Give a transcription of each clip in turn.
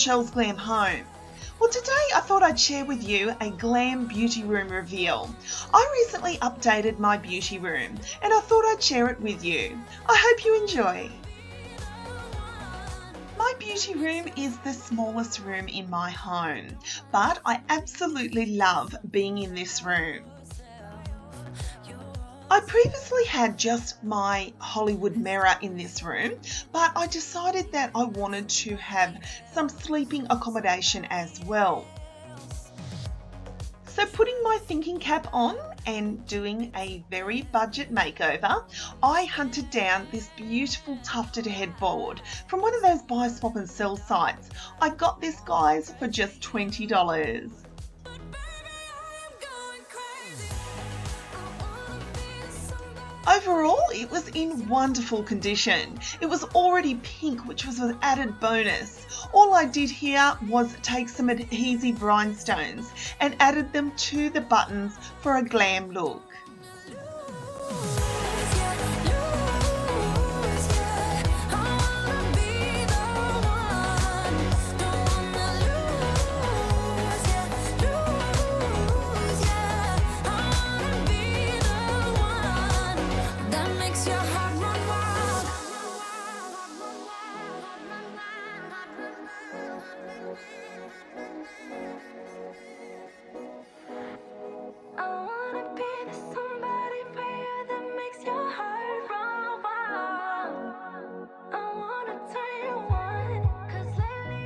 Michelle's Glam home. Well, today I thought I'd share with you a Glam beauty room reveal. I recently updated my beauty room and I thought I'd share it with you. I hope you enjoy. My beauty room is the smallest room in my home, but I absolutely love being in this room. I previously had just my Hollywood mirror in this room, but I decided that I wanted to have some sleeping accommodation as well. So putting my thinking cap on and doing a very budget makeover, I hunted down this beautiful tufted headboard from one of those buy, swap and sell sites. I got this, guys, for just $20. Overall, it was in wonderful condition. It was already pink, which was an added bonus. All I did here was take some adhesive rhinestones and added them to the buttons for a glam look.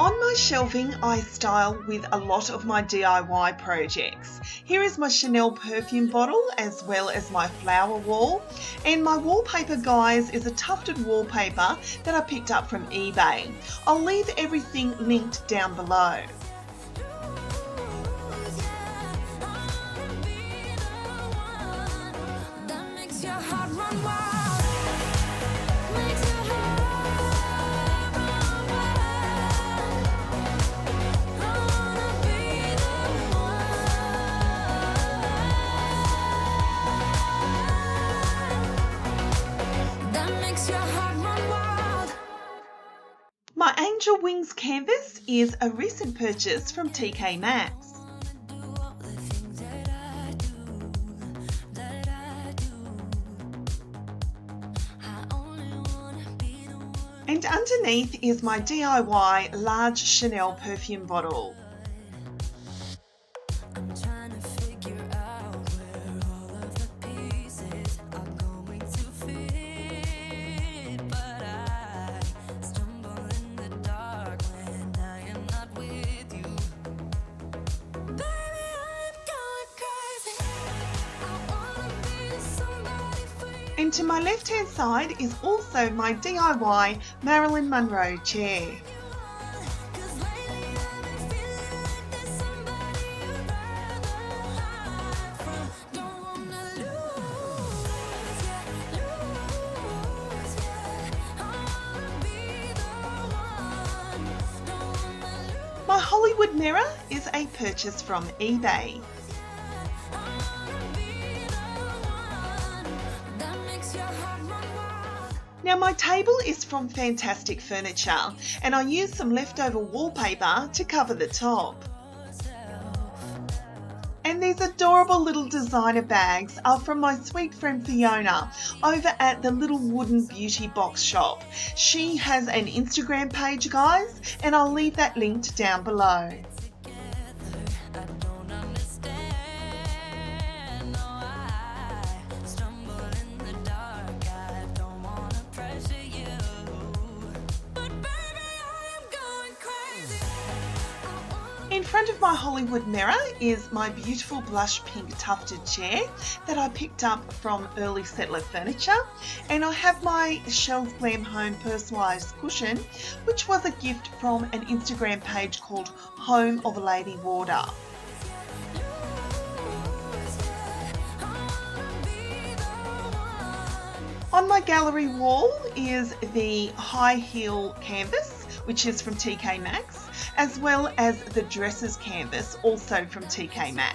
On my shelving, I style with a lot of my DIY projects. Here is my Chanel perfume bottle as well as my flower wall. And my wallpaper, guys, is a tufted wallpaper that I picked up from eBay. I'll leave everything linked down below. My Angel Wings canvas is a recent purchase from TKMAXX. And underneath is my DIY large Chanel perfume bottle. And to my left hand side is also my DIY MARILYN MUNROE chair. My Hollywood mirror is a purchase from eBay. Now my table is from Fantastic Furniture and I used some leftover wallpaper to cover the top. And these adorable little designer bags are from my sweet friend Fiona over at the Little Wooden Beauty Box Shop. She has an Instagram page, guys, and I'll leave that linked down below. In front of my Hollywood mirror is my beautiful blush pink tufted chair that I picked up from Early Settler Furniture, and I have my Michelle's Glam Home personalised cushion, which was a gift from an Instagram page called Home of Lady Warder. On my gallery wall is the high heel canvas, which is from TKMAXX, as well as the dresses canvas, also from TKMAXX.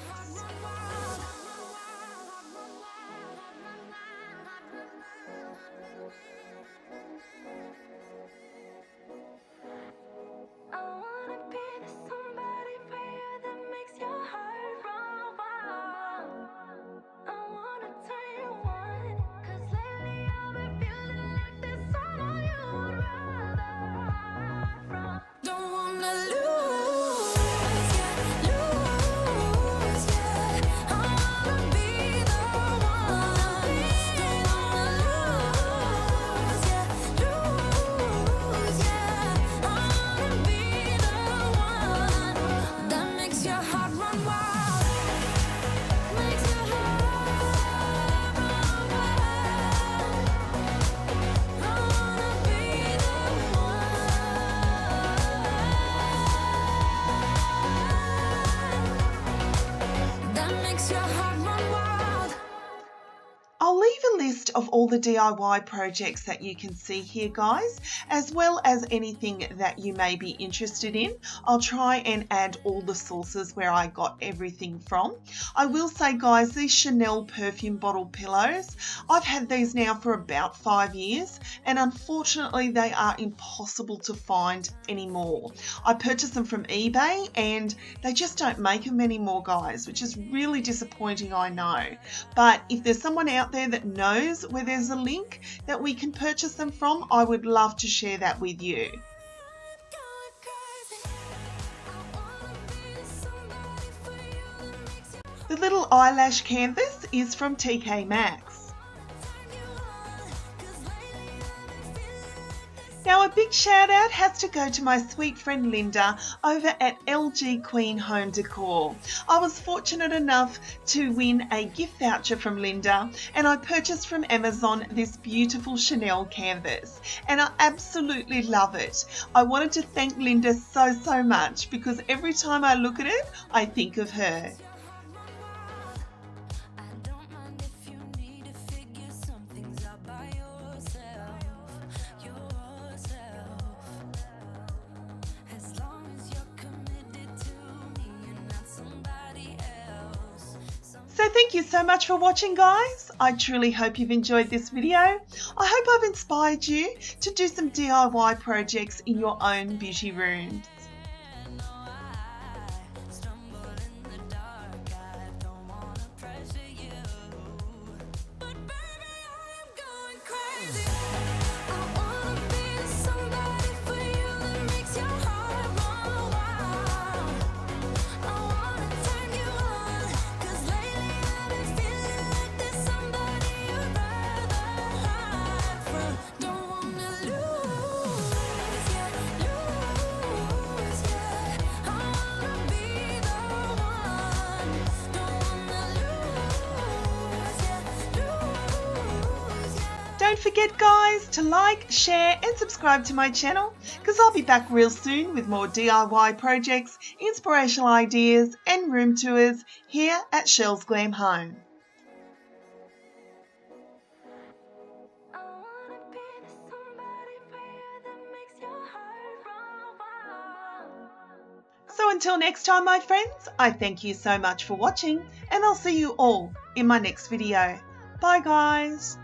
makes your heart run wild. I'll leave a list of all the DIY projects that you can see here, guys, as well as anything that you may be interested in. I'll try and add all the sources where I got everything from. I will say, guys, these Chanel perfume bottle pillows, I've had these now for about 5 years, and unfortunately they are impossible to find anymore. I purchased them from eBay and they just don't make them anymore, guys, which is really disappointing, I know. But if there's someone out there that knows where there's a link that we can purchase them from, I would love to share that with you. The little eyelash canvas is from TKMAXX. Now a big shout out has to go to my sweet friend Linda over at LGQUEEN Home Decor. I was fortunate enough to win a gift voucher from Linda, and I purchased from Amazon this beautiful Chanel canvas, and I absolutely love it. I wanted to thank Linda so much because every time I look at it, I think of her. So thank you so much for watching, guys. I truly hope you've enjoyed this video. I hope I've inspired you to do some DIY projects in your own beauty rooms. Don't forget, guys, to like, share and subscribe to my channel, because I'll be back real soon with more DIY projects, inspirational ideas and room tours here at Shell's Glam Home. So until next time, my friends, I thank you so much for watching, and I'll see you all in my next video. Bye, guys.